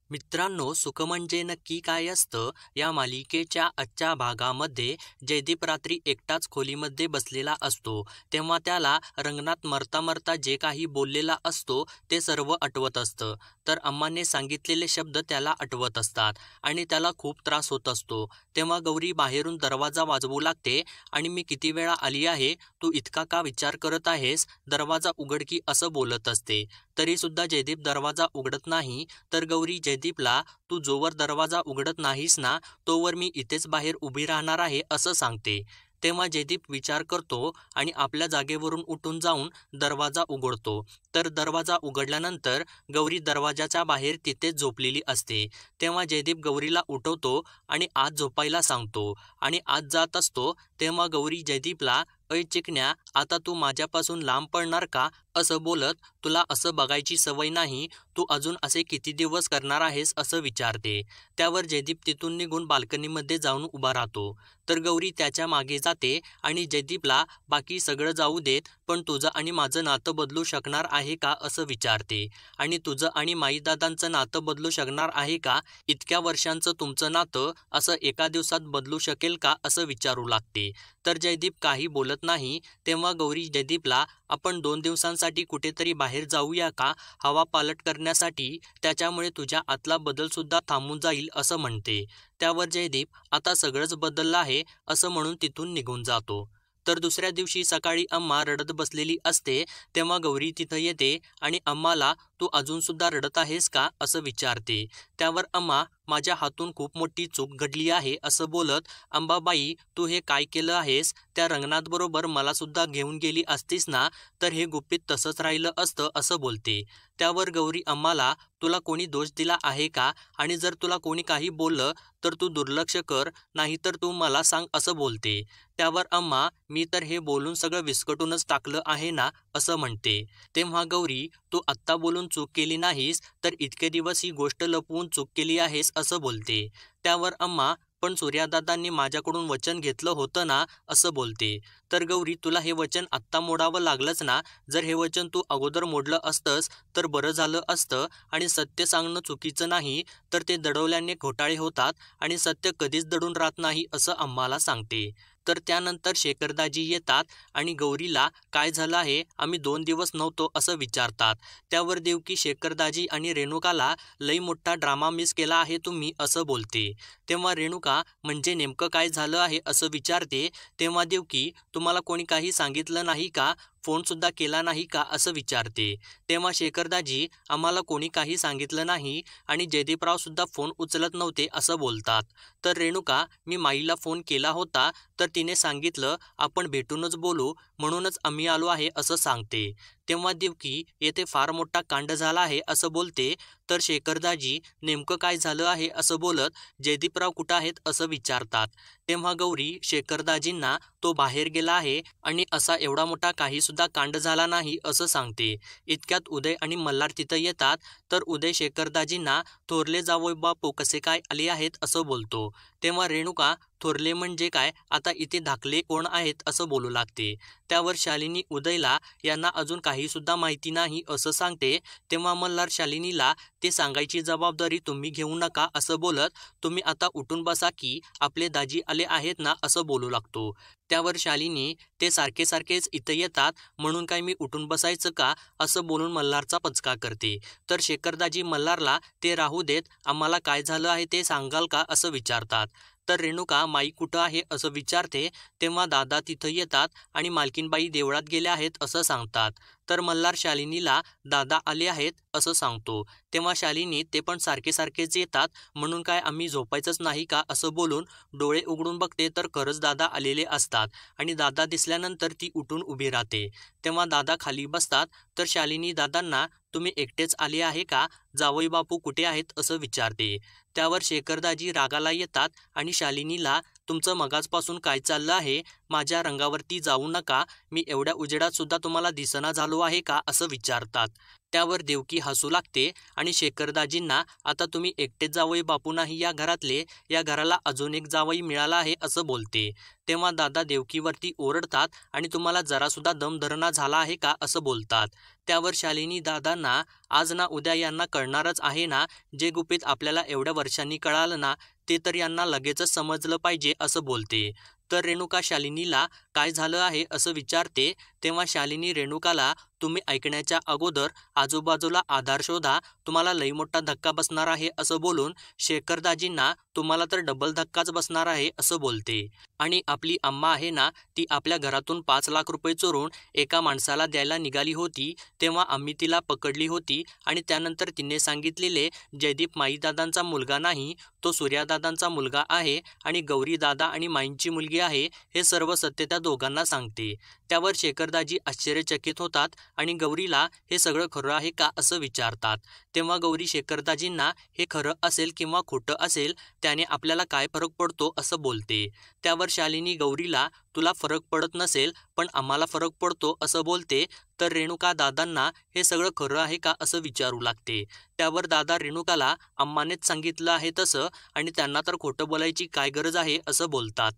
मित्रांनो, सुख म्हणजे नक्की काय असतं या मालिकेच्या आजच्या भागामध्ये जयदीप रात्री एकटाच खोलीमध्ये बसलेला असतो. तेव्हा त्याला रंगणात मरता मरता जे काही बोललेला असतो ते सर्व आठवत असतं. तर अम्माने सांगितलेले शब्द त्याला आठवत असतात आणि त्याला खूप त्रास होत असतो. तेव्हा गौरी बाहेरून दरवाजा वाजवू लागते आणि मी किती वेळा आली आहे, तू इतका का विचार करत आहेस, दरवाजा उघड की असं बोलत असते. तरी सुद्धा जयदीप दरवाजा उघडत नाही. तर गौरी जयदीपला, तू जोवर दरवाजा उघडत नाहीस ना, तोवर मी इथेच बाहेर उभी राहणार आहे असं सांगते. तेव्हा जयदीप विचार करतो आणि आपल्या जागेवरून उठून जाऊन दरवाजा उघडतो. तर दरवाजा उघडल्यानंतर गौरी दरवाजाच्या बाहेर तिथेच झोपलेली असते. तेव्हा जयदीप गौरीला उठवतो आणि आत झोपायला सांगतो आणि आत जात असतो. तेव्हा गौरी जयदीपला, अय चिकण्या, आता तू माझ्यापासून लांब पळणार का, असं बोलत, तुला असं बघायची सवय नाही, तू अजून असे किती दिवस करणार आहेस असं विचारते. त्यावर जयदीप तिथून निघून बाल्कनीमध्ये जाऊन उभा राहतो. तर गौरी त्याच्या मागे जाते आणि जयदीपला, बाकी सगळं जाऊ देत, पण तुझं आणि माझं नातं बदलू शकणार आहे का असं विचारते. आणि तुझं आणि माईदादांचं नातं बदलू शकणार आहे का, इतक्या वर्षांचं तुमचं नातं असं एका दिवसात बदलू शकेल का असं विचारू लागते. तर जयदीप काही बोलत नाही. तेव्हा गौरी जयदीपला, आपण 2 दिवसांसाठी कुठेतरी बाहेर जाऊया का, हवा पालट करण्यासाठी, त्याच्यामुळे तुझ्या आतला बदल सुद्धा थांबून जाईल असं म्हणते. त्यावर जयदीप, आता सगळंच बदललं आहे असं म्हणून तिथून निघून जातो. तर दुसऱ्या दिवशी सकाळी अम्मा रडत बसलेली असते. तेव्हा गौरी तिथं येते आणि अम्माला, तू अजून सुद्धा रडत आहेस का असं विचारते. त्यावर अम्मा, माझ्या हातून खूप मोठी चूक घडली आहे असं बोलत, अंबाबाई, तू हे काय केलं आहेस, त्या रंगनाथ बरोबर मला सुद्धा घेऊन गेली असतीस ना, तर हे गुपित तसंच राहिलं असतं असं बोलते. त्यावर गौरी अम्माला, तुला कोणी दोष दिला आहे का, आणि जर तुला कोणी काही बोललं तर तू दुर्लक्ष कर, नाहीतर तू मला सांग असं बोलते. त्यावर अम्मा, मी तर हे बोलून सगळं विस्कटूनच टाकलं आहे ना असं म्हणते. तेव्हा गौरी, तू आत्ता बोलून चूक केली नाहीस, तर इतके दिवस ही गोष्ट लपवून चूक केली आहेस असं बोलते. त्यावर अम्मा, पण सूर्यादादांनी माझ्याकडून वचन घेतलं होतं ना असं बोलते. तर गौरी, तुला हे वचन आत्ता मोडावं लागलंच ना, जर हे वचन तू अगोदर मोडलं असतंस तर बरं झालं असतं. आणि सत्य सांगणं चुकीचं नाही, तर ते दडवल्याने घोटाळे होतात आणि सत्य कधीच दडून राहत नाही असं आम्हाला सांगते. तर त्यानंतर शेखरदाजी येतात आणि गौरीला, काय झालं आहे, आम्ही 2 दिवस नव्हतो असं विचारतात. त्यावर देवकी शेखरदाजी आणि रेणुकाला, लई मोठा ड्रामा मिस केला आहे तुम्ही असं बोलते. तेव्हा रेणुका, म्हणजे नेमकं काय झालं आहे असं विचारते. तेव्हा देवकी, तुम्हाला कोणी काही सांगितलं नाही का, फोन सुद्धा केला नाही का असं विचारते. तेव्हा शेखरदाजी, आम्हाला कोणी काही सांगितलं नाही आणि जयदीपराव सुद्धा फोन उचलत नव्हते असं बोलतात. तर रेणुका, मी माईला फोन केला होता, तर तिने सांगितलं आपण भेटूनच बोलू, म्हणूनच आम्ही आलो आहे असं सांगते. तेव्हा देवकी, येथे फार मोठा कांड झाला आहे असं बोलते. तर शेखरदाजी, नेमकं काय झालं आहे असं बोलत, जयदीपराव कुठं आहेत असं विचारतात. तेव्हा गौरी शेखरदाजींना, तो बाहेर गेला आहे आणि असा एवढा मोठा काही सुद्धा कांड झाला नाही असं सांगते. इतक्यात उदय आणि मल्हार तिथं येतात. तर उदय शेखरदाजींना, थोरले जावई बापू कसे काय आले आहेत असं बोलतो. तेव्हा रेणुका, थोरले म्हणजे काय, आता इथे धाकले कोण आहेत असं बोलू लागते. त्यावर शालिनी उदयला, यांना अजून काही सुद्धा माहिती नाही असं सांगते. तेव्हा मल्हार शालिनीला, ते सांगायची जबाबदारी तुम्ही घेऊ नका असं बोलत, तुम्ही आता उठून बसा की आपले दाजी आले आहेत ना असं बोलू लागतो. त्यावर शालिनी, ते सारखे सारखेच इथं येतात म्हणून काय मी उठून बसायचं का असं बोलून मल्हारचा पचका करते. तर शेखरदाजी मल्हारला, ते राहू देत, आम्हाला काय झालं आहे ते सांगाल का असं विचारतात. तर रेणुका, माई कुठं आहे असं विचारते. तेव्हा दादा तिथं येतात आणि मालकीनबाई देवळात गेल्या आहेत असं सांगतात. तर मल्हार शालिनीला, दादा आले आहेत असं सांगतो. तेव्हा शालिनी, ते पण सारखे सारखेच येतात म्हणून काय आम्ही झोपायचंच नाही का असं बोलून डोळे उघडून बघते. तर खरंच दादा आलेले असतात आणि दादा दिसल्यानंतर ती उठून उभी राहते. तेव्हा दादा खाली बसतात. तर शालिनी दादांना, तुम्ही एकटेच आले आहे का, जावई बापू कुठे आहेत असं विचारते. त्यावर शेखरदाजी रागाला येतात आणि शालिनीला, तुमचं मगाचपासून काय चाललं आहे, माझ्या रंगावरती जाऊ नका, मी एवढ्या उजेडात सुद्धा तुम्हाला दिसना झालो आहे का असं विचारतात. त्यावर देवकी हसू लागते आणि शेखरदाजींना आता तुम्ही एकटेच जावई बापू नाही या घरातले, या घराला अजून एक जावई मिळाला आहे असं बोलते. तेव्हा दादा देवकीवरती ओरडतात आणि तुम्हाला जरासुद्धा दम धरणा झाला आहे का असं बोलतात. त्यावर शालिनी दादांना आज ना उद्या यांना कळणारच आहे ना, जे गुपित आपल्याला एवढ्या वर्षांनी कळालं ना ते तर यांना लगेचच समजलं पाहिजे असं बोलते. तर रेणुका शालिनीला काय झालं आहे असं विचारते. तेव्हा शालिनी रेणुकाला तुम्ही ऐकण्याच्या अगोदर आजूबाजूला आधार शोधा, तुम्हाला लई मोठा धक्का बसणार आहे असं बोलून शेखरदाजींना तुम्हाला तर डबल धक्काच बसणार आहे असं बोलते. आणि आपली आम्मा आहे ना, ती आपल्या घरातून 5 लाख रुपये चोरून एका माणसाला द्यायला निघाली होती, तेव्हा आम्ही तिला पकडली होती आणि त्यानंतर तिने सांगितलेले जयदीप माईदादांचा मुलगा नाही, तो सूर्यादादांचा मुलगा आहे आणि गौरी दादा आणि माईंची मुलगी आहे, हे सर्व सत्य त्या दोघांना सांगते. त्यावर शेखरदाजी आश्चर्यचकित होतात आणि गौरीला हे सगळं खरं आहे का असं विचारतात. तेव्हा गौरी शेखरदाजींना हे खरं असेल किंवा खोटं असेल त्याने आपल्याला काय फरक पडतो असं बोलते. त्यावर शालिनी गौरीला तुला फरक पडत नसेल पण आम्हाला फरक पडतो असं बोलते. तर रेणुका दादांना हे सगळं खरं आहे का असं विचारू लागते. त्यावर दादा रेणुकाला अम्मानेच सांगितलं आहे तसं आणि त्यांना तर खोटं बोलायची काय गरज आहे असं बोलतात.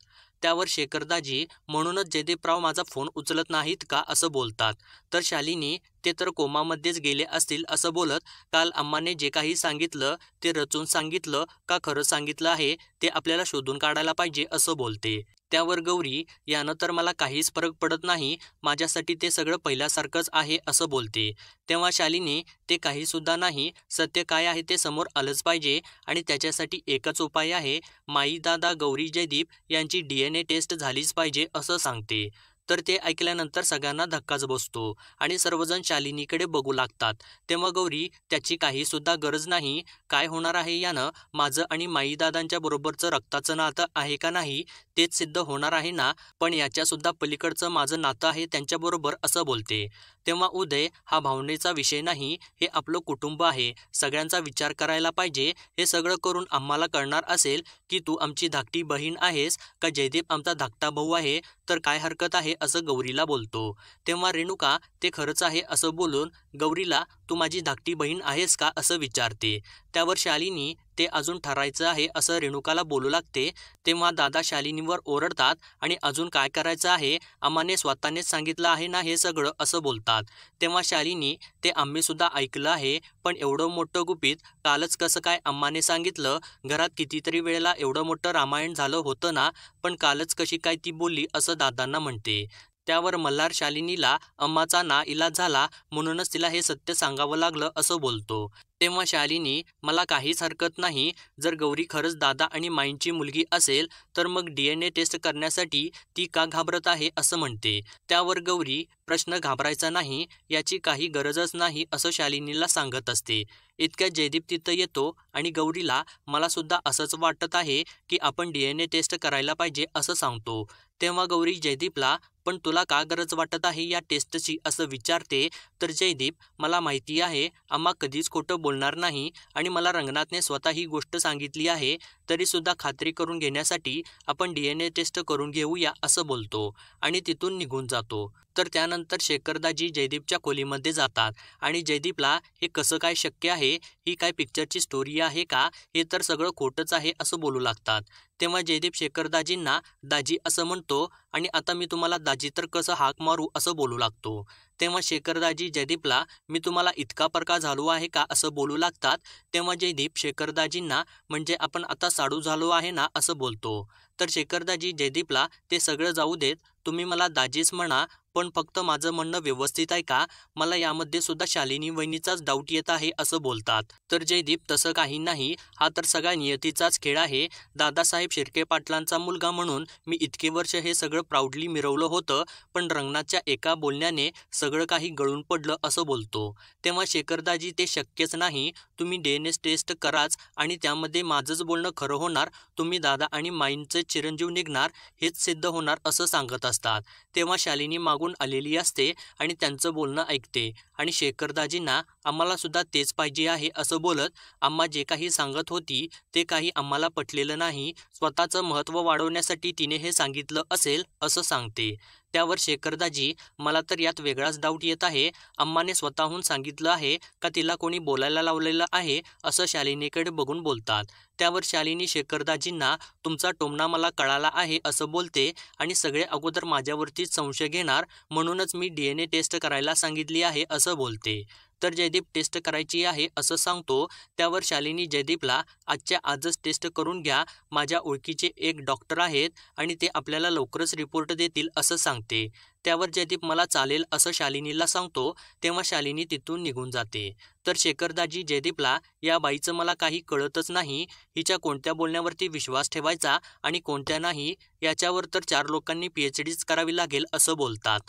त्यावर शेखरदाजी म्हणूनच जयदीपराव माझा फोन उचलत नाहीत का असं बोलतात. तर शालिनी ते तर कोमामध्येच गेले असतील असं बोलत काल अम्माने जे काही सांगितलं ते रचून सांगितलं का खरं सांगितलं आहे ते आपल्याला शोधून काढायला पाहिजे असं बोलते. त्यावर गौरी यानं तर मला काहीच फरक पडत नाही, माझ्यासाठी ते सगळं पहिल्यासारखंच आहे असं बोलते. तेव्हा शालिनी ते काही सुद्धा नाही, सत्य काय आहे ते समोर आलंच पाहिजे आणि त्याच्यासाठी एकच उपाय आहे, माई दादा गौरी जयदीप यांची DNA टेस्ट झालीच पाहिजे असं सांगते. तर ते ऐकल्यानंतर सगळ्यांना धक्काच बसतो आणि सर्वजण शालिनीकडे बघू लागतात. तेव्हा गौरी त्याची काही सुद्धा गरज नाही, काय होणार आहे यानं, माझं आणि माईदादांच्या बरोबरचं रक्ताचं नातं आहे का नाही तेच सिद्ध होणार आहे ना, पण याच्यासुद्धा पलीकडचं माझं नातं आहे त्यांच्याबरोबर असं बोलते. तेव्हा उदय हा भावनेचा विषय नाही, हे आपलं कुटुंब आहे, सगळ्यांचा विचार करायला पाहिजे. हे सगळं करून आम्हाला कळणार असेल की तू आमची धाकटी बहीण आहेस का जयदीप आमचा धाकटा भाऊ आहे तर काय हरकत आहे असं गौरीला बोलतो. तेव्हा रेणुका ते खरंच आहे असं बोलून गौरीला तू माझी धाकटी बहीण आहेस का असं विचारते. त्यावर शालिनी ते अजून ठरायचं आहे असं रेणुकाला बोलू लागते. तेव्हा दादा शालिनीवर ओरडतात आणि अजून काय करायचं आहे, आम्हाने स्वतःनेच सांगितलं आहे ना हे सगळं असं बोलतात. तेव्हा शालिनी ते आम्ही सुद्धा ऐकलं आहे, पण एवढं मोठं गुपित कालच कसं काय अम्माने सांगितलं, घरात कितीतरी वेळेला एवढं मोठं रामायण झालं होतं ना, पण कालच कशी काय ती बोलली असं दादांना म्हणते. त्यावर मल्हार शालिनीला अम्माचा नाइलाज झाला म्हणूनच तिला हे सत्य सांगावं लागलं असं बोलतो. तेव्हा शालिनी मला काहीच हरकत नाही, जर गौरी खरंच दादा आणि माईंची मुलगी असेल तर मग DNA टेस्ट करण्यासाठी ती का घाबरत आहे असं म्हणते. त्यावर गौरी प्रश्न घाबरायचा नाही, याची काही गरजच नाही असं शालिनीला सांगत असते. इतक्यात जयदीप तिथं येतो आणि गौरीला मला सुद्धा असंच वाटत आहे की आपण DNA टेस्ट करायला पाहिजे असं सांगतो. तेव्हा गौरी जयदीपला पण तुला का गरज वाटत आहे या टेस्टची असं विचारते. तर जयदीप मला माहिती आहे आम्हा कधीच खोटं बोलणार नाही आणि मला रंगनाथने स्वतः ही गोष्ट सांगितली आहे, तरीसुद्धा खात्री करून घेण्यासाठी आपण DNA टेस्ट करून घेऊया असं बोलतो आणि तिथून निघून जातो. तर त्यानंतर शेखरदाजी जयदीपच्या खोलीमध्ये जातात आणि जयदीपला हे कसं काय शक्य आहे, ही काय पिक्चरची स्टोरी आहे का, हे तर सगळं खोटंच आहे असं बोलू लागतात. तेव्हा जयदीप शेखरदाजींना दाजी असं म्हणतो आणि आता मी तुम्हाला दाजी तर कसं हाक मारू असं बोलू लागतो. तेव्हा शेखरदाजी जयदीपला मी तुम्हाला इतका परका झालो आहे का असं बोलू लागतात. तेव्हा जयदीप शेखरदाजींना म्हणजे आपण आता साडू झालो आहे ना असं बोलतो. तर शेखरदाजी जयदीपला ते सगळं जाऊ देत, तुम्ही मला दाजीच म्हणा पण फक्त माझं म्हणणं व्यवस्थित आहे का, मला यामध्ये सुद्धा शालिनी वहिनीचाच डाऊट येत आहे असं बोलतात. तर जयदीप तसं काही नाही, हा तर सगळा नियतीचाच खेळ आहे, दादासाहेब शिर्के पाटलांचा मुलगा म्हणून मी इतके वर्ष हे सगळं प्राऊडली मिरवलं होतं, पण रंगनाथच्या एका बोलण्याने सगळं काही गळून पडलं असं बोलतो. तेव्हा शेखरदाजी ते शक्यच नाही, तुम्ही DNA टेस्ट कराच आणि त्यामध्ये माझंच बोलणं खरं होणार, तुम्ही दादा आणि माईंचे चिरंजीव निघणार हेच सिद्ध होणार असं सांगत असतात. तेव्हा शालिनी मागून आलेली असते आणि त्यांचं बोलणं ऐकते आणि शेखरदाजींना आम्हाला सुद्धा तेच पाहिजे आहे असं बोलत अम्मा जे काही सांगत होती ते काही आम्हाला पटलेलं नाही. स्वतःचं महत्त्व वाढवण्यासाठी तिने हे सांगितलं असेल असं सांगते. त्यावर शेखरदाजी, मला तर यात वेगळाच डाऊट येत आहे. अम्माने स्वतःहून सांगितलं आहे का तिला कोणी बोलायला लावलेलं आहे असं शालिनीकडे बघून बोलतात. त्यावर शालिनी शेखरदाजींना, तुमचा टोमणा मला कळाला आहे असं बोलते आणि सगळे अगोदर माझ्यावरतीच संशय घेणार म्हणूनच मी DNA टेस्ट करायला सांगितली आहे असं बोलते. तर जयदीप टेस्ट करायची आहे असं सांगतो. त्यावर शालिनी जयदीपला, आजच्या आजच टेस्ट करून घ्या, माझ्या ओळखीचे एक डॉक्टर आहेत आणि ते आपल्याला लवकरच रिपोर्ट देतील असं सांगते. त्यावर जयदीप, मला चालेल असं शालिनीला सांगतो. तेव्हा शालिनी तिथून निघून जाते. तर शेखरदाजी जयदीपला, या बाईचं मला काही कळतच नाही, हिच्या कोणत्या बोलण्यावरती विश्वास ठेवायचा आणि कोणत्या नाही, याच्यावर तर 4 लोकांनी PhDच करावी लागेल असं बोलतात.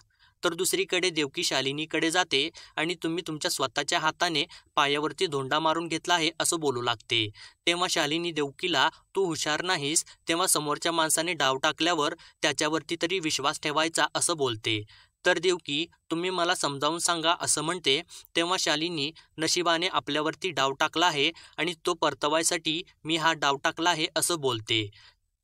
तर दुसरीकडे देवकी शालिनीकडे जाते आणि तुम्ही तुमच्या स्वतःच्या हाताने पायावरती धोंडा मारून घेतला आहे असं बोलू लागते. तेव्हा शालिनी देवकीला, तू हुशार नाहीस तेव्हा समोरच्या माणसाने डाव टाकल्यावर त्याच्यावरती तरी विश्वास ठेवायचा असं बोलते. तर देवकी, तुम्ही मला समजावून सांगा असं म्हणते. तेव्हा शालिनी, नशिबाने आपल्यावरती डाव टाकला आहे आणि तो परतवायसाठी मी हा डाव टाकला आहे असं बोलते.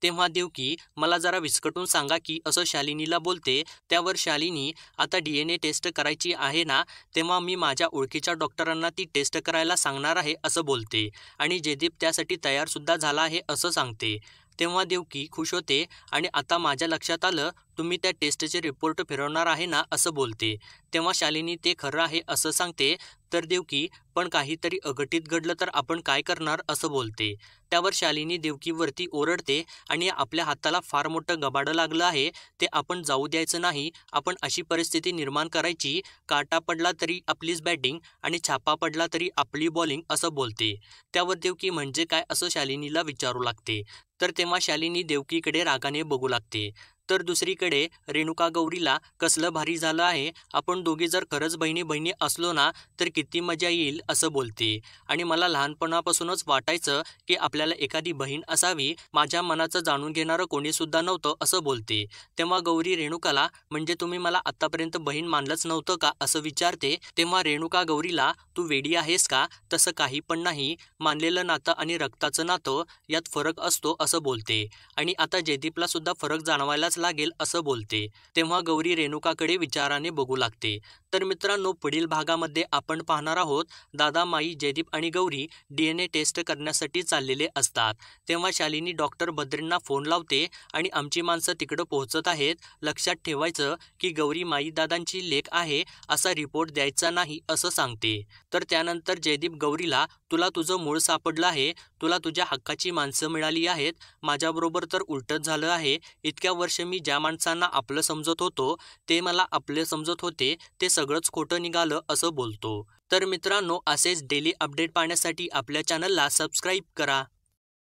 तेव्हा देवकी, मला जरा विस्कटून सांगा की असं शालिनीला बोलते. त्यावर शालिनी, आता DNA टेस्ट करायची आहे ना, तेव्हा मी माझ्या ओळखीच्या डॉक्टरांना ती टेस्ट करायला सांगणार आहे असं बोलते आणि जयदीप त्यासाठी तयारसुद्धा झाला आहे असं सांगते. तेव्हा देवकी खुश होते आणि आता माझ्या लक्षात आलं, तुम्ही त्या टेस्टचे रिपोर्ट फिरवणार आहे ना असं बोलते. तेव्हा शालिनी, ते खरं आहे असं सांगते. तर देवकी, पण काहीतरी अघटित घडलं तर आपण काय करणार असं बोलते. त्यावर शालिनी देवकीवरती ओरडते आणि आपल्या हाताला फार मोठं गबाडं लागलं आहे, ते आपण जाऊ द्यायचं नाही. आपण अशी परिस्थिती निर्माण करायची, काटा पडला तरी आपलीच बॅटिंग आणि छापा पडला तरी आपली बॉलिंग असं बोलते. त्यावर देवकी, म्हणजे काय असं शालिनीला विचारू लागते. तर तेव्हा शालिनी देवकीकडे रागाने बघू लागते. तर दुसरीकडे रेणुका गौरीला, कसलं भारी झालं आहे, आपण दोघी जर खरंच बहिणी बहिणी असलो ना तर किती मजा येईल असं बोलते आणि मला लहानपणापासूनच वाटायचं की आपल्याला एखादी बहीण असावी, माझ्या मनाचं जाणून घेणारं कोणी सुद्धा नव्हतं असं बोलते. तेव्हा गौरी रेणुकाला, म्हणजे तुम्ही मला आतापर्यंत बहीण मानलंच नव्हतं का असं विचारते. तेव्हा रेणुका गौरीला, तू वेडी आहेस का, तसं काही पण नाही, मानलेलं नातं आणि रक्ताचं नातं यात फरक असतो असं बोलते आणि आता जयदीपला सुद्धा फरक जाणवायलाच लागेल असं बोलते. तेव्हा गौरी रेणुकाकडे विचाराने बघू लागते. तर मित्रांनो, पुढील भागामध्ये आपण पाहणार आहोत, दादा, माई, जयदीप आणि गौरी DNA टेस्ट करण्यासाठी चाललेले असतात. तेव्हा शालिनी डॉक्टर भद्रेंना फोन लावते आणि आमची माणसं तिकडं पोहोचत आहेत, लक्षात ठेवायचं की गौरी माई दादांची लेक आहे, असा रिपोर्ट द्यायचा नाही असं सांगते. तर त्यानंतर जयदीप गौरीला, तुला तुझं मूळ सापडलं आहे, तुला तुझ्या हक्काची माणसं मिळाली आहेत, माझ्याबरोबर तर उलटच झालं आहे. इतक्या वर्ष मी ज्या माणसांना आपलं समजत होतो ते मला आपले समजत होते, ते सगळंच खोटं निघालं असं बोलतो. तर मित्रांनो, असेच डेली अपडेट पाहण्यासाठी आपल्या चॅनलला सबस्क्राईब करा.